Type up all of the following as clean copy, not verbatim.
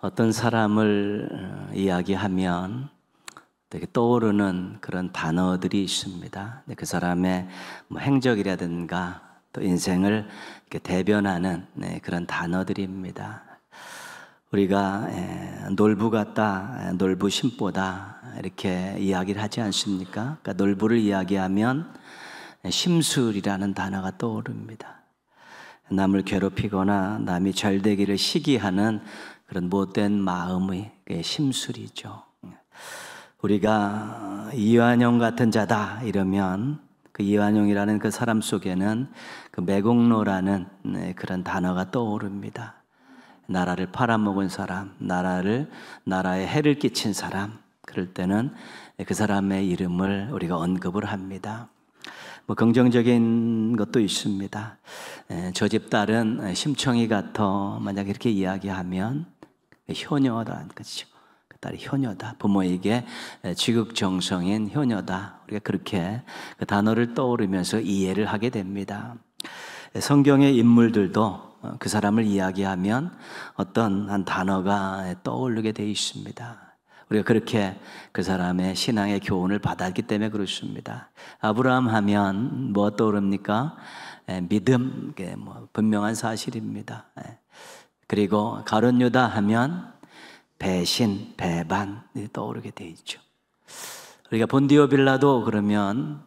어떤 사람을 이야기하면 되게 떠오르는 그런 단어들이 있습니다. 그 사람의 행적이라든가 또 인생을 이렇게 대변하는 그런 단어들입니다. 우리가 놀부 같다, 놀부 심보다 이렇게 이야기를 하지 않습니까? 그러니까 놀부를 이야기하면 심술이라는 단어가 떠오릅니다. 남을 괴롭히거나 남이 잘 되기를 시기하는 그런 못된 마음의 심술이죠. 우리가 이완용 같은 자다 이러면 그 이완용이라는 그 사람 속에는 그 매국노라는 그런 단어가 떠오릅니다. 나라를 팔아먹은 사람, 나라에 해를 끼친 사람, 그럴 때는 그 사람의 이름을 우리가 언급을 합니다. 긍정적인 것도 있습니다. 저 집 딸은 심청이 같아. 만약 이렇게 이야기하면 효녀다, 그렇죠? 그 딸이 효녀다. 부모에게 지극정성인 효녀다. 우리가 그렇게 그 단어를 떠오르면서 이해를 하게 됩니다. 성경의 인물들도 그 사람을 이야기하면 어떤 한 단어가 떠오르게 되어 있습니다. 우리가 그렇게 그 사람의 신앙의 교훈을 받았기 때문에 그렇습니다. 아브라함 하면 뭐 떠오릅니까? 믿음, 분명한 사실입니다. 그리고 가룟 유다 하면 배신, 배반이 떠오르게 되어 있죠. 우리가 본디오 빌라도 그러면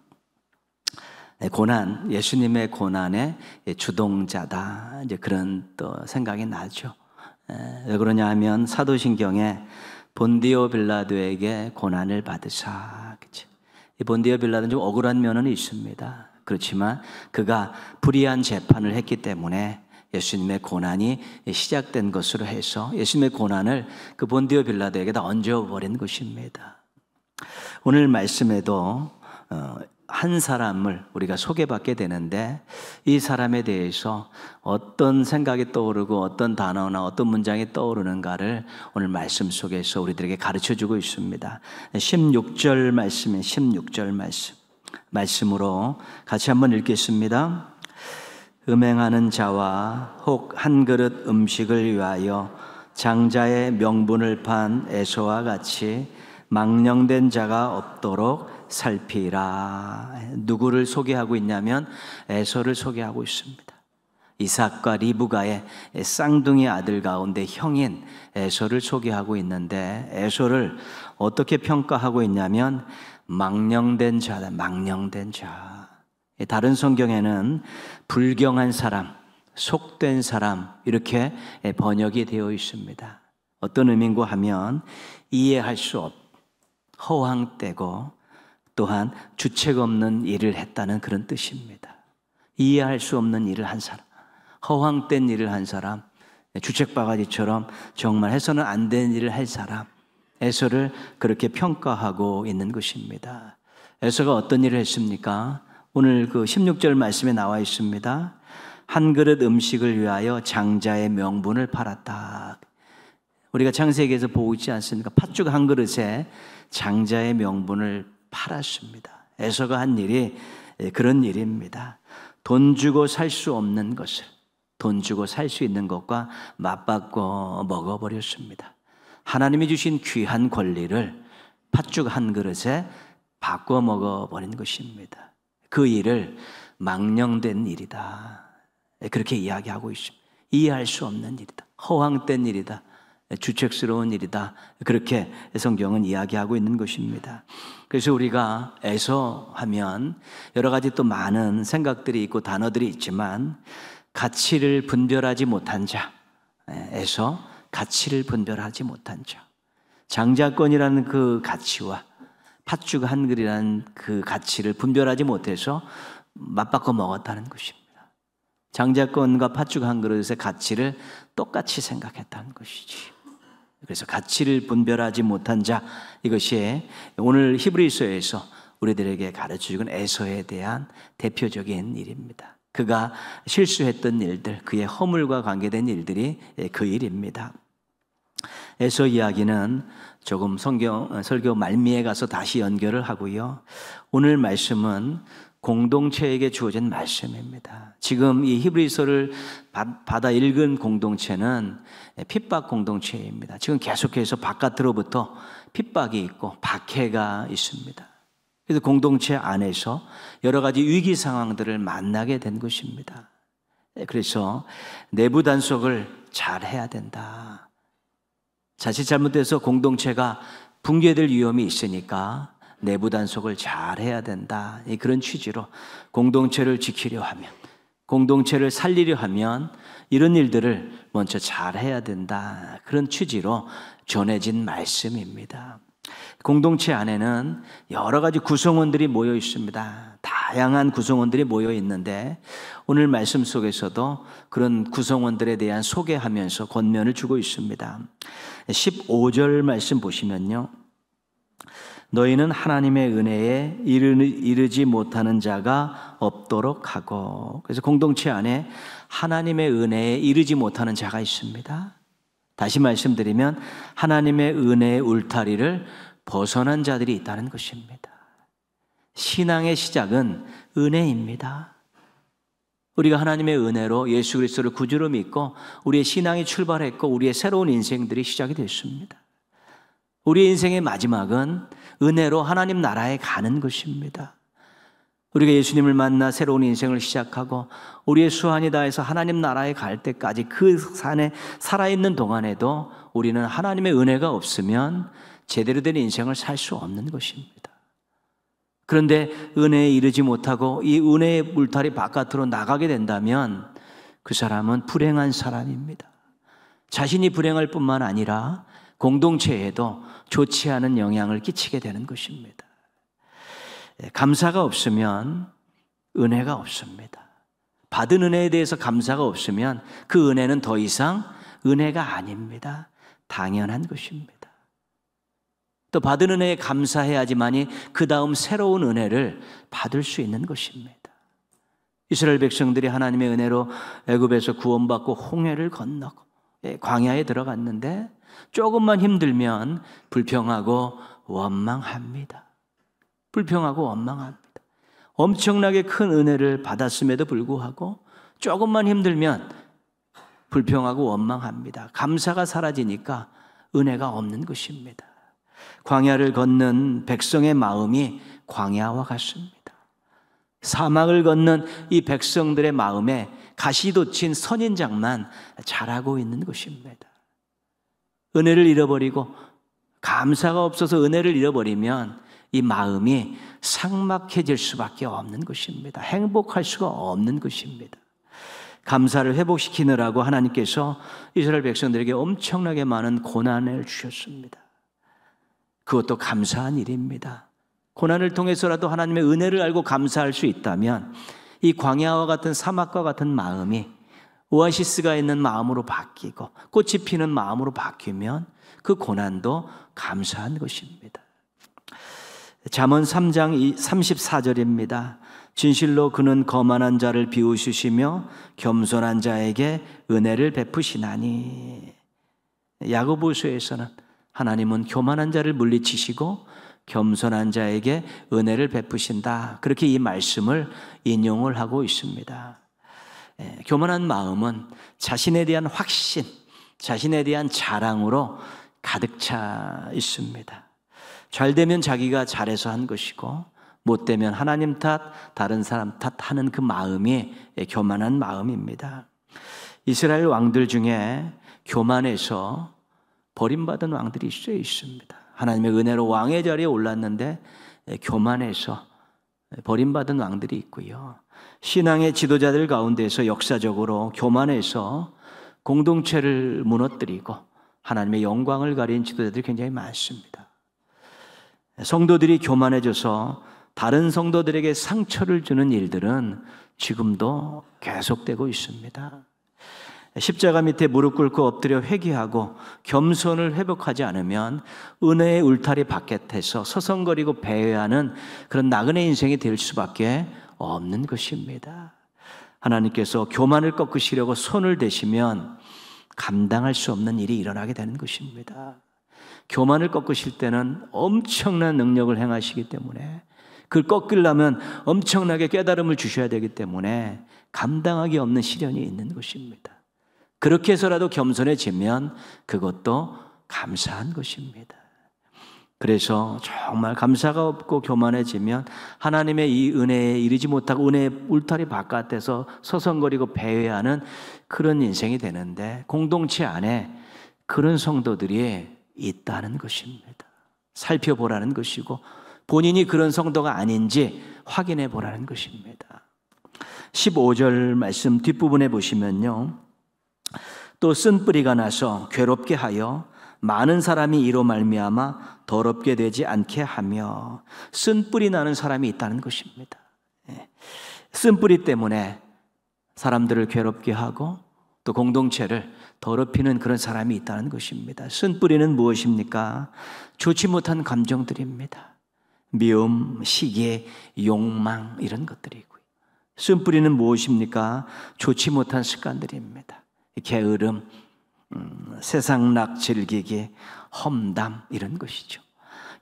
고난, 예수님의 고난의 주동자다. 이제 그런 또 생각이 나죠. 왜 그러냐 하면 사도신경에 본디오 빌라도에게 고난을 받으사. 그치? 이 본디오 빌라도는 좀 억울한 면은 있습니다. 그렇지만 그가 불의한 재판을 했기 때문에 예수님의 고난이 시작된 것으로 해서 예수님의 고난을 그 본디오 빌라도에게 다 얹어버린 것입니다. 오늘 말씀에도 한 사람을 우리가 소개받게 되는데 이 사람에 대해서 어떤 생각이 떠오르고 어떤 단어나 어떤 문장이 떠오르는가를 오늘 말씀 속에서 우리들에게 가르쳐주고 있습니다. 16절 말씀에 16절 말씀으로 같이 한번 읽겠습니다. 음행하는 자와 혹 한 그릇 음식을 위하여 장자의 명분을 판 에서와 같이 망령된 자가 없도록 살피라. 누구를 소개하고 있냐면 에서를 소개하고 있습니다. 이삭과 리브가의 쌍둥이 아들 가운데 형인 에서를 소개하고 있는데 에서를 어떻게 평가하고 있냐면 망령된 자다. 망령된 자. 다른 성경에는 불경한 사람, 속된 사람 이렇게 번역이 되어 있습니다. 어떤 의미인가 하면 이해할 수 없, 허황되고 또한 주책 없는 일을 했다는 그런 뜻입니다. 이해할 수 없는 일을 한 사람, 허황된 일을 한 사람, 주책바가지처럼 정말 해서는 안 되는 일을 할 사람, 에서를 그렇게 평가하고 있는 것입니다. 에서가 어떤 일을 했습니까? 오늘 그 16절 말씀에 나와 있습니다. 한 그릇 음식을 위하여 장자의 명분을 팔았다. 우리가 창세기에서 보고 있지 않습니까? 팥죽 한 그릇에 장자의 명분을 팔았습니다. 에서가 한 일이 그런 일입니다. 돈 주고 살 수 없는 것을 돈 주고 살 수 있는 것과 맞바꿔 먹어버렸습니다. 하나님이 주신 귀한 권리를 팥죽 한 그릇에 바꿔 먹어버린 것입니다. 그 일을 망령된 일이다. 그렇게 이야기하고 있습니다. 이해할 수 없는 일이다. 허황된 일이다. 주책스러운 일이다. 그렇게 성경은 이야기하고 있는 것입니다. 그래서 우리가 에서 하면 여러 가지 또 많은 생각들이 있고 단어들이 있지만 가치를 분별하지 못한 자, 에서 가치를 분별하지 못한 자, 장자권이라는 그 가치와 팥죽 한 그릇이라는 그 가치를 분별하지 못해서 맞바꿔 먹었다는 것입니다. 장자권과 팥죽 한 그릇의 가치를 똑같이 생각했다는 것이지. 그래서 가치를 분별하지 못한 자, 이것이 오늘 히브리서에서 우리들에게 가르쳐주는 에서에 대한 대표적인 일입니다. 그가 실수했던 일들, 그의 허물과 관계된 일들이 그 일입니다. 에서 이야기는 조금 설교 말미에 가서 다시 연결을 하고요. 오늘 말씀은 공동체에게 주어진 말씀입니다. 지금 이 히브리서를 받아 읽은 공동체는 핍박 공동체입니다. 지금 계속해서 바깥으로부터 핍박이 있고 박해가 있습니다. 그래서 공동체 안에서 여러 가지 위기 상황들을 만나게 된 것입니다. 그래서 내부 단속을 잘 해야 된다. 자칫 잘못돼서 공동체가 붕괴될 위험이 있으니까 내부 단속을 잘 해야 된다. 그런 취지로 공동체를 지키려 하면, 공동체를 살리려 하면 이런 일들을 먼저 잘 해야 된다. 그런 취지로 전해진 말씀입니다. 공동체 안에는 여러 가지 구성원들이 모여 있습니다. 다양한 구성원들이 모여 있는데 오늘 말씀 속에서도 그런 구성원들에 대한 소개하면서 권면을 주고 있습니다. 15절 말씀 보시면요, 너희는 하나님의 은혜에 이르지 못하는 자가 없도록 하고. 그래서 공동체 안에 하나님의 은혜에 이르지 못하는 자가 있습니다. 다시 말씀드리면 하나님의 은혜의 울타리를 벗어난 자들이 있다는 것입니다. 신앙의 시작은 은혜입니다. 우리가 하나님의 은혜로 예수 그리스도를 구주로 믿고 우리의 신앙이 출발했고 우리의 새로운 인생들이 시작이 됐습니다. 우리의 인생의 마지막은 은혜로 하나님 나라에 가는 것입니다. 우리가 예수님을 만나 새로운 인생을 시작하고 우리의 수완이 다해서 하나님 나라에 갈 때까지 그 산에 살아있는 동안에도 우리는 하나님의 은혜가 없으면 제대로 된 인생을 살 수 없는 것입니다. 그런데 은혜에 이르지 못하고 이 은혜의 물타리 바깥으로 나가게 된다면 그 사람은 불행한 사람입니다. 자신이 불행할 뿐만 아니라 공동체에도 좋지 않은 영향을 끼치게 되는 것입니다. 감사가 없으면 은혜가 없습니다. 받은 은혜에 대해서 감사가 없으면 그 은혜는 더 이상 은혜가 아닙니다. 당연한 것입니다. 또 받은 은혜에 감사해야지만이 그 다음 새로운 은혜를 받을 수 있는 것입니다. 이스라엘 백성들이 하나님의 은혜로 애굽에서 구원받고 홍해를 건너고 광야에 들어갔는데 조금만 힘들면 불평하고 원망합니다. 불평하고 원망합니다. 엄청나게 큰 은혜를 받았음에도 불구하고 조금만 힘들면 불평하고 원망합니다. 감사가 사라지니까 은혜가 없는 것입니다. 광야를 걷는 백성의 마음이 광야와 같습니다. 사막을 걷는 이 백성들의 마음에 가시돋친 선인장만 자라고 있는 것입니다. 은혜를 잃어버리고 감사가 없어서 은혜를 잃어버리면 이 마음이 삭막해질 수밖에 없는 것입니다. 행복할 수가 없는 것입니다. 감사를 회복시키느라고 하나님께서 이스라엘 백성들에게 엄청나게 많은 고난을 주셨습니다. 그것도 감사한 일입니다. 고난을 통해서라도 하나님의 은혜를 알고 감사할 수 있다면 이 광야와 같은 사막과 같은 마음이 오아시스가 있는 마음으로 바뀌고 꽃이 피는 마음으로 바뀌면 그 고난도 감사한 것입니다. 잠언 3장 34절입니다. 진실로 그는 거만한 자를 비우시며 겸손한 자에게 은혜를 베푸시나니. 야고보서에서는 하나님은 교만한 자를 물리치시고 겸손한 자에게 은혜를 베푸신다. 그렇게 이 말씀을 인용을 하고 있습니다. 교만한 마음은 자신에 대한 확신, 자신에 대한 자랑으로 가득 차 있습니다. 잘 되면 자기가 잘해서 한 것이고 못 되면 하나님 탓, 다른 사람 탓하는 그 마음이 교만한 마음입니다. 이스라엘 왕들 중에 교만해서 버림받은 왕들이 있습니다. 하나님의 은혜로 왕의 자리에 올랐는데 교만해서 버림받은 왕들이 있고요. 신앙의 지도자들 가운데서 역사적으로 교만해서 공동체를 무너뜨리고 하나님의 영광을 가린 지도자들이 굉장히 많습니다. 성도들이 교만해져서 다른 성도들에게 상처를 주는 일들은 지금도 계속되고 있습니다. 십자가 밑에 무릎 꿇고 엎드려 회개하고 겸손을 회복하지 않으면 은혜의 울타리 바깥에서 서성거리고 배회하는 그런 나그네 인생이 될 수밖에 없는 것입니다. 하나님께서 교만을 꺾으시려고 손을 대시면 감당할 수 없는 일이 일어나게 되는 것입니다. 교만을 꺾으실 때는 엄청난 능력을 행하시기 때문에 그걸 꺾으려면 엄청나게 깨달음을 주셔야 되기 때문에 감당하기 없는 시련이 있는 것입니다. 그렇게 해서라도 겸손해지면 그것도 감사한 것입니다. 그래서 정말 감사가 없고 교만해지면 하나님의 이 은혜에 이르지 못하고 은혜의 울타리 바깥에서 서성거리고 배회하는 그런 인생이 되는데, 공동체 안에 그런 성도들이 있다는 것입니다. 살펴보라는 것이고 본인이 그런 성도가 아닌지 확인해 보라는 것입니다. 15절 말씀 뒷부분에 보시면요, 또 쓴뿌리가 나서 괴롭게 하여 많은 사람이 이로 말미암아 더럽게 되지 않게 하며, 쓴뿌리 나는 사람이 있다는 것입니다. 쓴뿌리 때문에 사람들을 괴롭게 하고 또 공동체를 더럽히는 그런 사람이 있다는 것입니다. 쓴뿌리는 무엇입니까? 좋지 못한 감정들입니다. 미움, 시기, 욕망, 이런 것들이고요. 쓴뿌리는 무엇입니까? 좋지 못한 습관들입니다. 게으름, 세상락 즐기기, 험담, 이런 것이죠.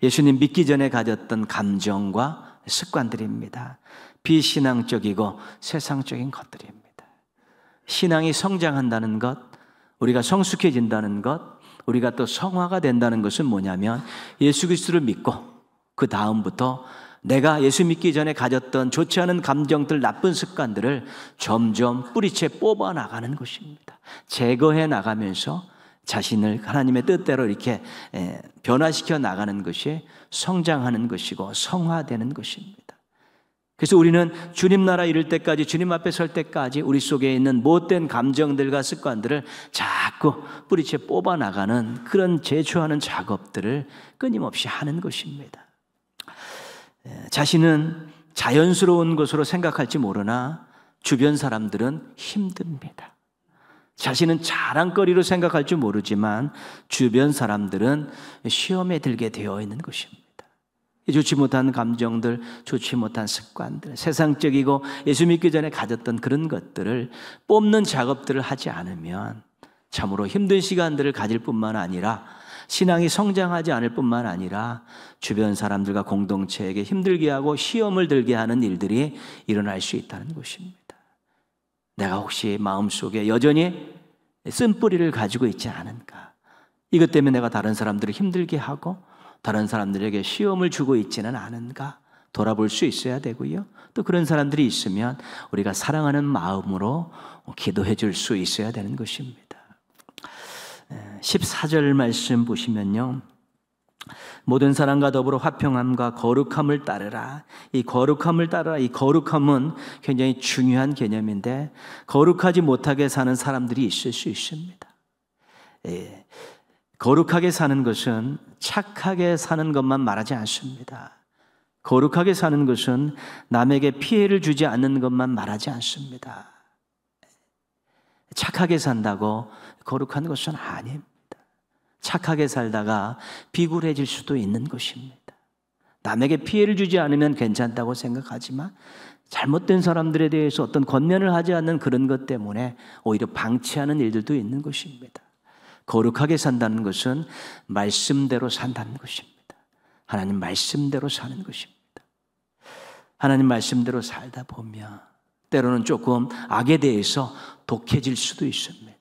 예수님 믿기 전에 가졌던 감정과 습관들입니다. 비신앙적이고 세상적인 것들입니다. 신앙이 성장한다는 것, 우리가 성숙해진다는 것, 우리가 또 성화가 된다는 것은 뭐냐면 예수 그리스도를 믿고 그 다음부터 내가 예수 믿기 전에 가졌던 좋지 않은 감정들, 나쁜 습관들을 점점 뿌리채 뽑아 나가는 것입니다. 제거해 나가면서 자신을 하나님의 뜻대로 이렇게 변화시켜 나가는 것이 성장하는 것이고 성화되는 것입니다. 그래서 우리는 주님 나라 이를 때까지, 주님 앞에 설 때까지 우리 속에 있는 못된 감정들과 습관들을 자꾸 뿌리채 뽑아 나가는 그런 제초하는 작업들을 끊임없이 하는 것입니다. 자신은 자연스러운 것으로 생각할지 모르나 주변 사람들은 힘듭니다. 자신은 자랑거리로 생각할 줄 모르지만 주변 사람들은 시험에 들게 되어 있는 것입니다. 좋지 못한 감정들, 좋지 못한 습관들, 세상적이고 예수 믿기 전에 가졌던 그런 것들을 뽑는 작업들을 하지 않으면 참으로 힘든 시간들을 가질 뿐만 아니라 신앙이 성장하지 않을 뿐만 아니라 주변 사람들과 공동체에게 힘들게 하고 시험을 들게 하는 일들이 일어날 수 있다는 것입니다. 내가 혹시 마음속에 여전히 쓴뿌리를 가지고 있지 않은가? 이것 때문에 내가 다른 사람들을 힘들게 하고 다른 사람들에게 시험을 주고 있지는 않은가? 돌아볼 수 있어야 되고요. 또 그런 사람들이 있으면 우리가 사랑하는 마음으로 기도해 줄 수 있어야 되는 것입니다. 14절 말씀 보시면요, 모든 사람과 더불어 화평함과 거룩함을 따르라. 이 거룩함을 따르라. 이 거룩함은 굉장히 중요한 개념인데 거룩하지 못하게 사는 사람들이 있을 수 있습니다. 거룩하게 사는 것은 착하게 사는 것만 말하지 않습니다. 거룩하게 사는 것은 남에게 피해를 주지 않는 것만 말하지 않습니다. 착하게 산다고 거룩한 것은 아닙니다. 착하게 살다가 비굴해질 수도 있는 것입니다. 남에게 피해를 주지 않으면 괜찮다고 생각하지만 잘못된 사람들에 대해서 어떤 권면을 하지 않는 그런 것 때문에 오히려 방치하는 일들도 있는 것입니다. 거룩하게 산다는 것은 말씀대로 산다는 것입니다. 하나님 말씀대로 사는 것입니다. 하나님 말씀대로 살다 보면 때로는 조금 악에 대해서 독해질 수도 있습니다.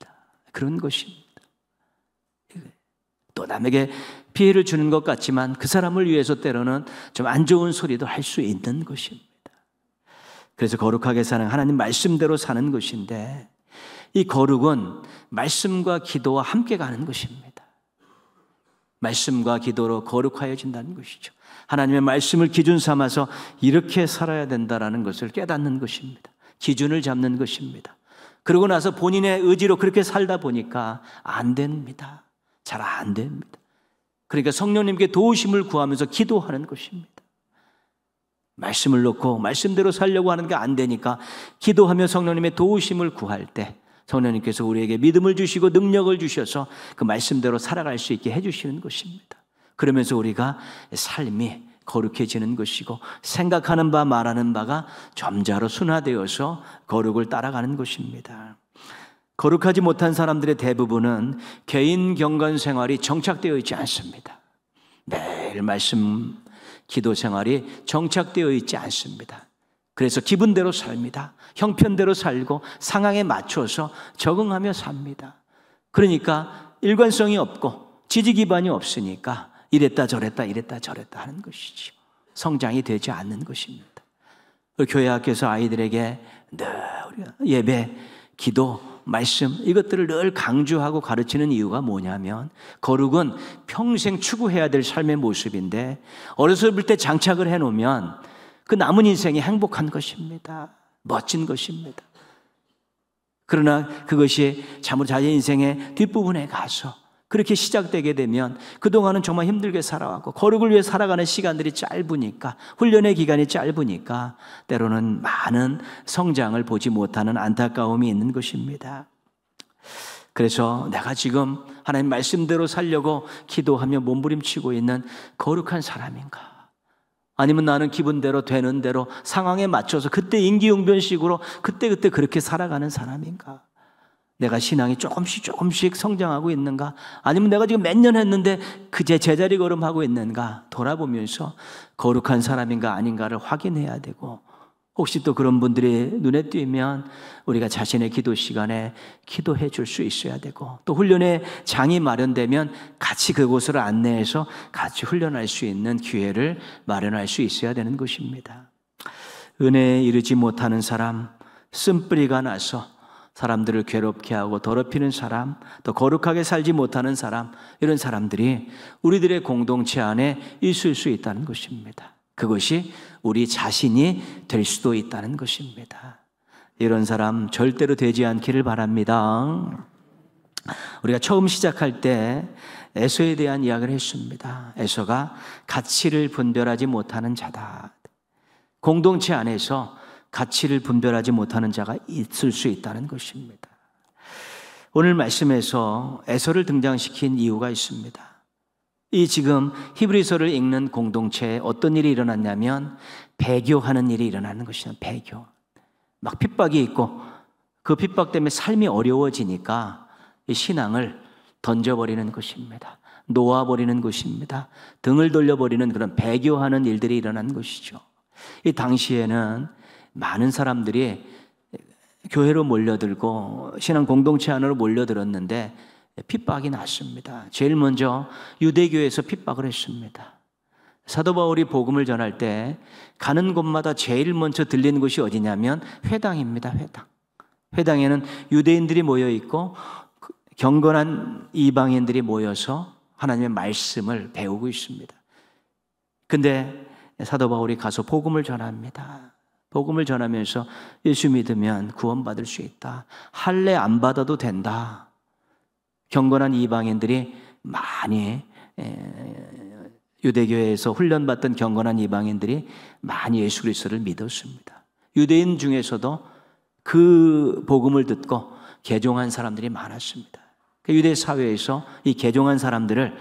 그런 것입니다. 또 남에게 피해를 주는 것 같지만 그 사람을 위해서 때로는 좀 안 좋은 소리도 할 수 있는 것입니다. 그래서 거룩하게 사는 하나님 말씀대로 사는 것인데 이 거룩은 말씀과 기도와 함께 가는 것입니다. 말씀과 기도로 거룩하여진다는 것이죠. 하나님의 말씀을 기준 삼아서 이렇게 살아야 된다는 것을 깨닫는 것입니다. 기준을 잡는 것입니다. 그러고 나서 본인의 의지로 그렇게 살다 보니까 안 됩니다. 잘 안 됩니다. 그러니까 성령님께 도우심을 구하면서 기도하는 것입니다. 말씀을 놓고 말씀대로 살려고 하는 게 안 되니까 기도하며 성령님의 도우심을 구할 때 성령님께서 우리에게 믿음을 주시고 능력을 주셔서 그 말씀대로 살아갈 수 있게 해주시는 것입니다. 그러면서 우리가 삶이 거룩해지는 것이고 생각하는 바 말하는 바가 점자로 순화되어서 거룩을 따라가는 것입니다. 거룩하지 못한 사람들의 대부분은 개인 경건 생활이 정착되어 있지 않습니다. 매일 말씀 기도 생활이 정착되어 있지 않습니다. 그래서 기분대로 삽니다. 형편대로 살고 상황에 맞춰서 적응하며 삽니다. 그러니까 일관성이 없고 지지 기반이 없으니까 이랬다 저랬다 하는 것이죠. 성장이 되지 않는 것입니다. 교회 학교에서 아이들에게 늘 예배, 기도, 말씀 이것들을 늘 강조하고 가르치는 이유가 뭐냐면 거룩은 평생 추구해야 될 삶의 모습인데 어렸을 때 장착을 해놓으면 그 남은 인생이 행복한 것입니다. 멋진 것입니다. 그러나 그것이 참으로 자기 인생의 뒷부분에 가서 그렇게 시작되게 되면 그동안은 정말 힘들게 살아왔고 거룩을 위해 살아가는 시간들이 짧으니까 훈련의 기간이 짧으니까 때로는 많은 성장을 보지 못하는 안타까움이 있는 것입니다. 그래서 내가 지금 하나님 말씀대로 살려고 기도하며 몸부림치고 있는 거룩한 사람인가? 아니면 나는 기분대로 되는 대로 상황에 맞춰서 그때 임기응변식으로 그때 그렇게 살아가는 사람인가? 내가 신앙이 조금씩 성장하고 있는가? 아니면 내가 지금 몇 년 했는데 그제 제자리 걸음하고 있는가? 돌아보면서 거룩한 사람인가 아닌가를 확인해야 되고 혹시 또 그런 분들이 눈에 띄면 우리가 자신의 기도 시간에 기도해 줄 수 있어야 되고 또 훈련의 장이 마련되면 같이 그곳을 안내해서 같이 훈련할 수 있는 기회를 마련할 수 있어야 되는 것입니다. 은혜에 이르지 못하는 사람, 쓴뿌리가 나서 사람들을 괴롭게 하고 더럽히는 사람, 또 거룩하게 살지 못하는 사람, 이런 사람들이 우리들의 공동체 안에 있을 수 있다는 것입니다. 그것이 우리 자신이 될 수도 있다는 것입니다. 이런 사람 절대로 되지 않기를 바랍니다. 우리가 처음 시작할 때 에서에 대한 이야기를 했습니다. 에서가 가치를 분별하지 못하는 자다. 공동체 안에서 가치를 분별하지 못하는 자가 있을 수 있다는 것입니다. 오늘 말씀에서 에서를 등장시킨 이유가 있습니다. 이 지금 히브리서를 읽는 공동체에 어떤 일이 일어났냐면 배교하는 일이 일어나는 것이죠. 배교. 막 핍박이 있고 그 핍박 때문에 삶이 어려워지니까 이 신앙을 던져버리는 것입니다. 놓아버리는 것입니다. 등을 돌려버리는 그런 배교하는 일들이 일어난 것이죠. 이 당시에는 많은 사람들이 교회로 몰려들고 신앙 공동체 안으로 몰려들었는데 핍박이 났습니다. 제일 먼저 유대교에서 핍박을 했습니다. 사도 바울이 복음을 전할 때 가는 곳마다 제일 먼저 들리는 곳이 어디냐면 회당입니다. 회당에는 유대인들이 모여 있고 경건한 이방인들이 모여서 하나님의 말씀을 배우고 있습니다. 근데 사도 바울이 가서 복음을 전합니다. 복음을 전하면서 예수 믿으면 구원받을 수 있다. 할례 안 받아도 된다. 경건한 이방인들이 많이 유대교회에서 훈련받던 경건한 이방인들이 많이 예수 그리스도를 믿었습니다. 유대인 중에서도 그 복음을 듣고 개종한 사람들이 많았습니다. 유대 사회에서 이 개종한 사람들을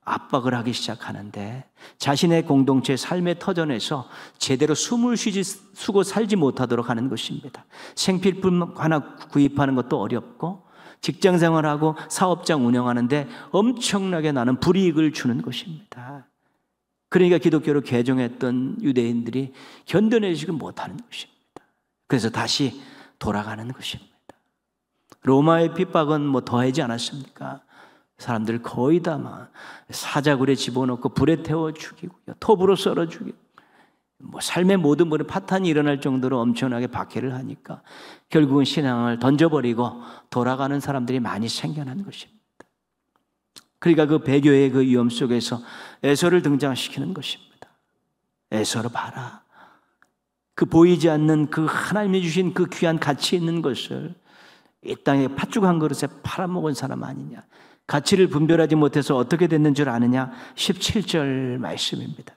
압박을 하기 시작하는데 자신의 공동체 삶의 터전에서 제대로 숨을 쉬고 살지 못하도록 하는 것입니다. 생필품 하나 구입하는 것도 어렵고 직장 생활하고 사업장 운영하는데 엄청나게 나는 불이익을 주는 것입니다. 그러니까 기독교로 개종했던 유대인들이 견뎌내지 못하는 것입니다. 그래서 다시 돌아가는 것입니다. 로마의 핍박은 뭐 더하지 않았습니까? 사람들 거의 다 막 사자굴에 집어넣고 불에 태워 죽이고 톱으로 썰어 죽이고 뭐 삶의 모든 분에 파탄이 일어날 정도로 엄청나게 박해를 하니까 결국은 신앙을 던져버리고 돌아가는 사람들이 많이 생겨난 것입니다. 그러니까 그 배교의 그 위험 속에서 에서를 등장시키는 것입니다. 에서를 봐라. 그 보이지 않는 그 하나님이 주신 그 귀한 가치 있는 것을 이 땅에 팥죽 한 그릇에 팔아먹은 사람 아니냐. 가치를 분별하지 못해서 어떻게 됐는 줄 아느냐. 17절 말씀입니다.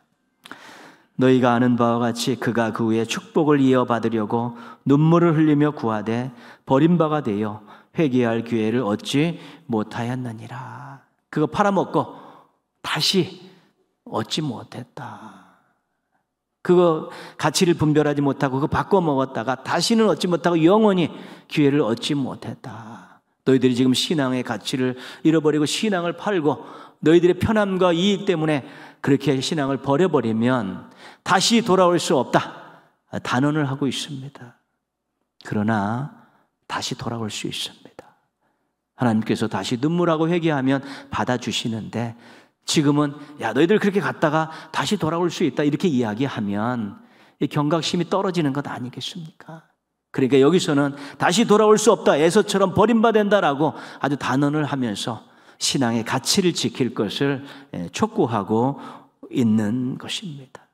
너희가 아는 바와 같이 그가 그 후에 축복을 이어받으려고 눈물을 흘리며 구하되 버림바가 되어 회개할 기회를 얻지 못하였느니라. 그거 팔아먹고 다시 얻지 못했다. 그거 가치를 분별하지 못하고 그거 바꿔 먹었다가 다시는 얻지 못하고 영원히 기회를 얻지 못했다. 너희들이 지금 신앙의 가치를 잃어버리고 신앙을 팔고 너희들의 편함과 이익 때문에 그렇게 신앙을 버려버리면 다시 돌아올 수 없다 단언을 하고 있습니다. 그러나 다시 돌아올 수 있습니다. 하나님께서 다시 눈물하고 회개하면 받아주시는데, 지금은 야 너희들 그렇게 갔다가 다시 돌아올 수 있다 이렇게 이야기하면 이 경각심이 떨어지는 것 아니겠습니까? 그러니까 여기서는 다시 돌아올 수 없다, 에서처럼 버림받는다라고 아주 단언을 하면서 신앙의 가치를 지킬 것을 촉구하고 있는 것입니다.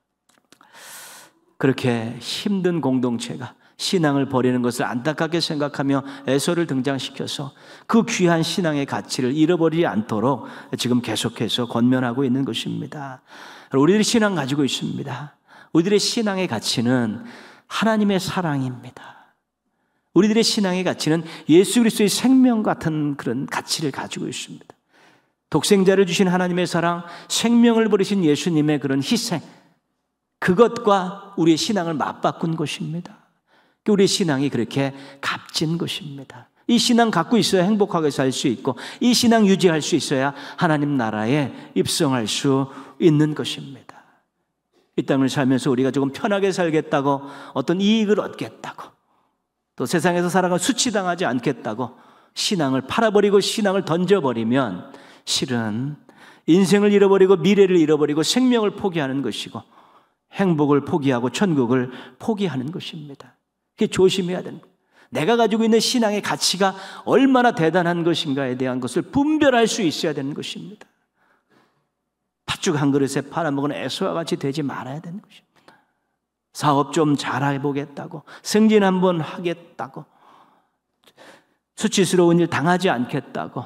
그렇게 힘든 공동체가 신앙을 버리는 것을 안타깝게 생각하며 에서를 등장시켜서 그 귀한 신앙의 가치를 잃어버리지 않도록 지금 계속해서 권면하고 있는 것입니다. 우리들이 신앙 가지고 있습니다. 우리들의 신앙의 가치는 하나님의 사랑입니다. 우리들의 신앙의 가치는 예수 그리스도의 생명 같은 그런 가치를 가지고 있습니다. 독생자를 주신 하나님의 사랑, 생명을 버리신 예수님의 그런 희생, 그것과 우리의 신앙을 맞바꾼 것입니다. 우리의 신앙이 그렇게 값진 것입니다. 이 신앙 갖고 있어야 행복하게 살 수 있고, 이 신앙 유지할 수 있어야 하나님 나라에 입성할 수 있는 것입니다. 이 땅을 살면서 우리가 조금 편하게 살겠다고, 어떤 이익을 얻겠다고, 또 세상에서 살아가 수치당하지 않겠다고 신앙을 팔아버리고 신앙을 던져버리면 실은 인생을 잃어버리고 미래를 잃어버리고 생명을 포기하는 것이고 행복을 포기하고 천국을 포기하는 것입니다. 그게 조심해야 됩니다. 내가 가지고 있는 신앙의 가치가 얼마나 대단한 것인가에 대한 것을 분별할 수 있어야 되는 것입니다. 팥죽 한 그릇에 팔아먹은 에서와 같이 되지 말아야 되는 것입니다. 사업 좀 잘해보겠다고, 승진 한번 하겠다고, 수치스러운 일 당하지 않겠다고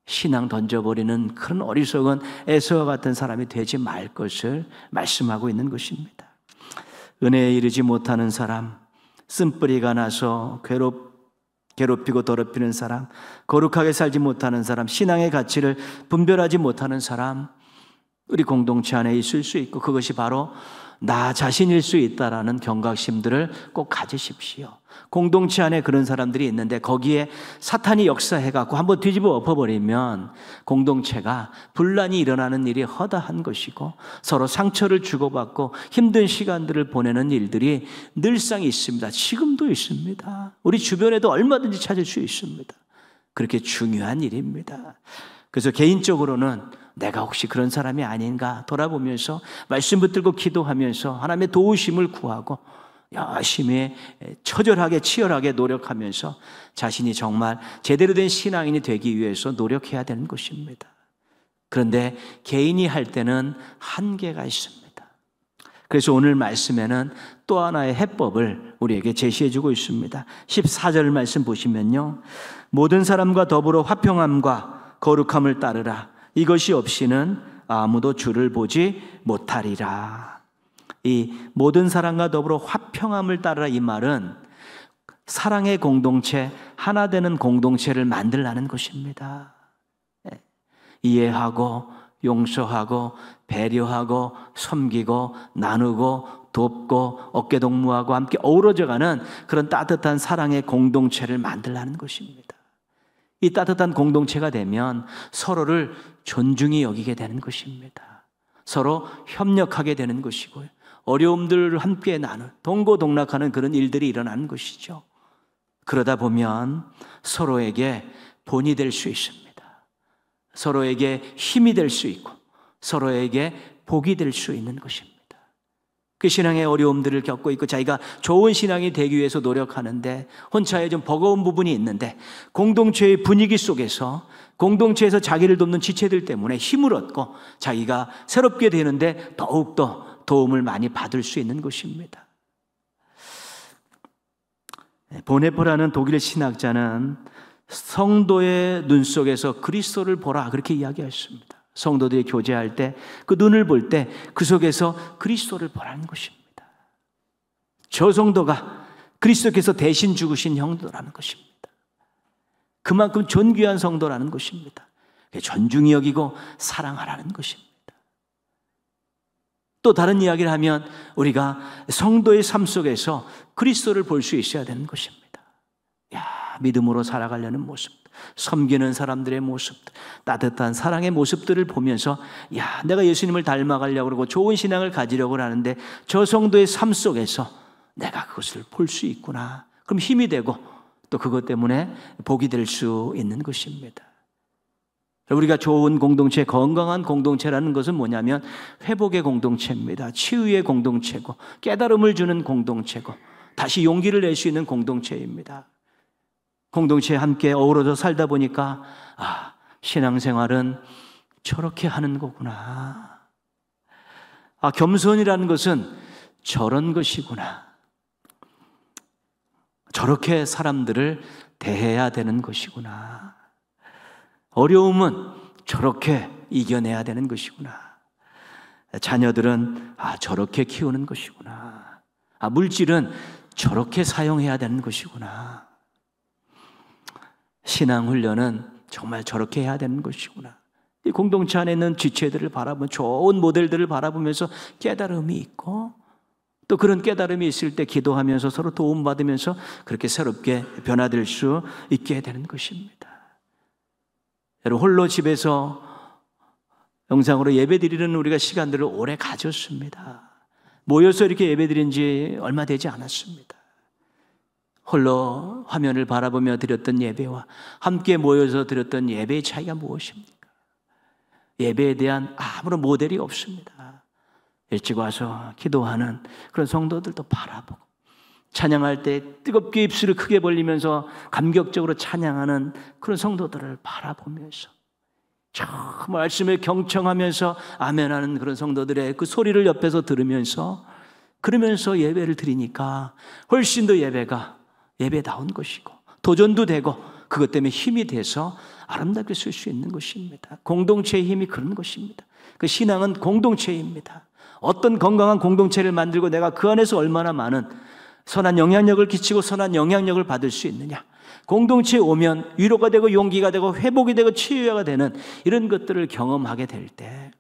신앙 던져버리는 그런 어리석은 에서와 같은 사람이 되지 말 것을 말씀하고 있는 것입니다. 은혜에 이르지 못하는 사람, 쓴뿌리가 나서 괴롭히고 더럽히는 사람, 거룩하게 살지 못하는 사람, 신앙의 가치를 분별하지 못하는 사람, 우리 공동체 안에 있을 수 있고, 그것이 바로 나 자신일 수 있다라는 경각심들을 꼭 가지십시오. 공동체 안에 그런 사람들이 있는데 거기에 사탄이 역사해갖고 한번 뒤집어 엎어버리면 공동체가 분란이 일어나는 일이 허다한 것이고, 서로 상처를 주고받고 힘든 시간들을 보내는 일들이 늘상 있습니다. 지금도 있습니다. 우리 주변에도 얼마든지 찾을 수 있습니다. 그렇게 중요한 일입니다. 그래서 개인적으로는 내가 혹시 그런 사람이 아닌가 돌아보면서 말씀 붙들고 기도하면서 하나님의 도우심을 구하고 열심히 처절하게 치열하게 노력하면서 자신이 정말 제대로 된 신앙인이 되기 위해서 노력해야 되는 것입니다. 그런데 개인이 할 때는 한계가 있습니다. 그래서 오늘 말씀에는 또 하나의 해법을 우리에게 제시해 주고 있습니다. 14절 말씀 보시면요, 모든 사람과 더불어 화평함과 거룩함을 따르라. 이것이 없이는 아무도 주를 보지 못하리라. 이 모든 사람과 더불어 화평함을 따르라, 이 말은 사랑의 공동체, 하나 되는 공동체를 만들라는 것입니다. 이해하고 용서하고 배려하고 섬기고 나누고 돕고 어깨동무하고 함께 어우러져가는 그런 따뜻한 사랑의 공동체를 만들라는 것입니다. 이 따뜻한 공동체가 되면 서로를 존중히 여기게 되는 것입니다. 서로 협력하게 되는 것이고요, 어려움들을 함께 나누는, 동고동락하는 그런 일들이 일어나는 것이죠. 그러다 보면 서로에게 본이 될 수 있습니다. 서로에게 힘이 될 수 있고 서로에게 복이 될 수 있는 것입니다. 그 신앙의 어려움들을 겪고 있고 자기가 좋은 신앙이 되기 위해서 노력하는데 혼자에 좀 버거운 부분이 있는데, 공동체의 분위기 속에서 공동체에서 자기를 돕는 지체들 때문에 힘을 얻고 자기가 새롭게 되는데 더욱더 도움을 많이 받을 수 있는 것입니다. 보네포라는 독일 신학자는 성도의 눈 속에서 그리스도를 보라, 그렇게 이야기했습니다. 성도들이 교제할 때 그 눈을 볼 때 그 속에서 그리스도를 보라는 것입니다. 저 성도가 그리스도께서 대신 죽으신 형도라는 것입니다. 그만큼 존귀한 성도라는 것입니다. 존중히 여기고 사랑하라는 것입니다. 또 다른 이야기를 하면 우리가 성도의 삶 속에서 그리스도를 볼 수 있어야 되는 것입니다. 야, 믿음으로 살아가려는 모습, 섬기는 사람들의 모습, 따뜻한 사랑의 모습들을 보면서 야, 내가 예수님을 닮아가려고 그러고 좋은 신앙을 가지려고 하는데 저 성도의 삶 속에서 내가 그것을 볼 수 있구나. 그럼 힘이 되고 또 그것 때문에 복이 될 수 있는 것입니다. 우리가 좋은 공동체, 건강한 공동체라는 것은 뭐냐면 회복의 공동체입니다. 치유의 공동체고 깨달음을 주는 공동체고 다시 용기를 낼 수 있는 공동체입니다. 공동체에 함께 어우러져 살다 보니까 아, 신앙생활은 저렇게 하는 거구나. 아, 겸손이라는 것은 저런 것이구나. 저렇게 사람들을 대해야 되는 것이구나. 어려움은 저렇게 이겨내야 되는 것이구나. 자녀들은 아, 저렇게 키우는 것이구나. 아, 물질은 저렇게 사용해야 되는 것이구나. 신앙훈련은 정말 저렇게 해야 되는 것이구나. 이 공동체 안에 있는 지체들을 바라보면 좋은 모델들을 바라보면서 깨달음이 있고 또 그런 깨달음이 있을 때 기도하면서 서로 도움받으면서 그렇게 새롭게 변화될 수 있게 되는 것입니다. 여러분, 홀로 집에서 영상으로 예배드리는 우리가 시간들을 오래 가졌습니다. 모여서 이렇게 예배드린 지 얼마 되지 않았습니다. 홀로 화면을 바라보며 드렸던 예배와 함께 모여서 드렸던 예배의 차이가 무엇입니까? 예배에 대한 아무런 모델이 없습니다. 일찍 와서 기도하는 그런 성도들도 바라보고 찬양할 때 뜨겁게 입술을 크게 벌리면서 감격적으로 찬양하는 그런 성도들을 바라보면서 저 말씀을 경청하면서 아멘하는 그런 성도들의 그 소리를 옆에서 들으면서 그러면서 예배를 드리니까 훨씬 더 예배다운 것이고 도전도 되고 그것 때문에 힘이 돼서 아름답게 쓸 수 있는 것입니다. 공동체의 힘이 그런 것입니다. 그 신앙은 공동체입니다. 어떤 건강한 공동체를 만들고 내가 그 안에서 얼마나 많은 선한 영향력을 끼치고 선한 영향력을 받을 수 있느냐. 공동체에 오면 위로가 되고 용기가 되고 회복이 되고 치유가 되는 이런 것들을 경험하게 될 때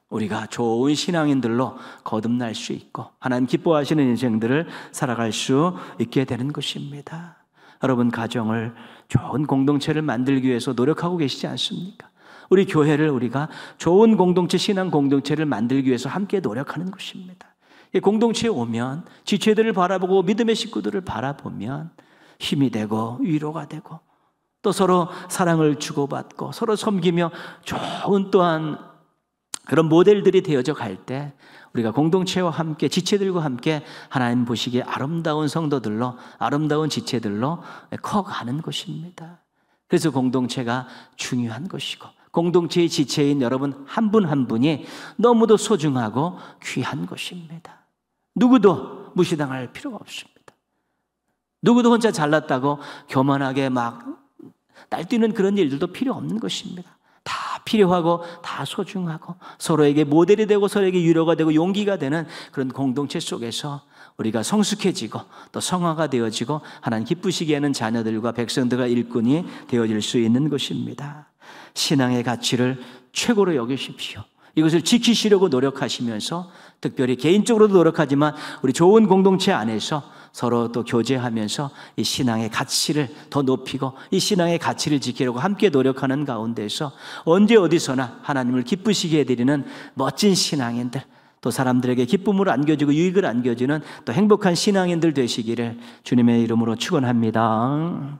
우리가 좋은 신앙인들로 거듭날 수 있고 하나님 기뻐하시는 인생들을 살아갈 수 있게 되는 것입니다. 여러분, 가정을 좋은 공동체를 만들기 위해서 노력하고 계시지 않습니까? 우리 교회를 우리가 좋은 공동체, 신앙 공동체를 만들기 위해서 함께 노력하는 것입니다. 공동체에 오면 지체들을 바라보고 믿음의 식구들을 바라보면 힘이 되고 위로가 되고 또 서로 사랑을 주고받고 서로 섬기며 좋은 또한 그런 모델들이 되어져 갈 때 우리가 공동체와 함께 지체들과 함께 하나님 보시기에 아름다운 성도들로 아름다운 지체들로 커가는 것입니다. 그래서 공동체가 중요한 것이고 공동체의 지체인 여러분 한 분 한 분이 너무도 소중하고 귀한 것입니다. 누구도 무시당할 필요가 없습니다. 누구도 혼자 잘났다고 교만하게 막 날뛰는 그런 일들도 필요 없는 것입니다. 다 필요하고 다 소중하고 서로에게 모델이 되고 서로에게 위로가 되고 용기가 되는 그런 공동체 속에서 우리가 성숙해지고 또 성화가 되어지고 하나님 기쁘시게 하는 자녀들과 백성들과 일꾼이 되어질 수 있는 것입니다. 신앙의 가치를 최고로 여기십시오. 이것을 지키시려고 노력하시면서 특별히 개인적으로도 노력하지만 우리 좋은 공동체 안에서 서로 또 교제하면서 이 신앙의 가치를 더 높이고 이 신앙의 가치를 지키려고 함께 노력하는 가운데서 언제 어디서나 하나님을 기쁘시게 해드리는 멋진 신앙인들 또 사람들에게 기쁨을 안겨주고 유익을 안겨주는 또 행복한 신앙인들 되시기를 주님의 이름으로 축원합니다.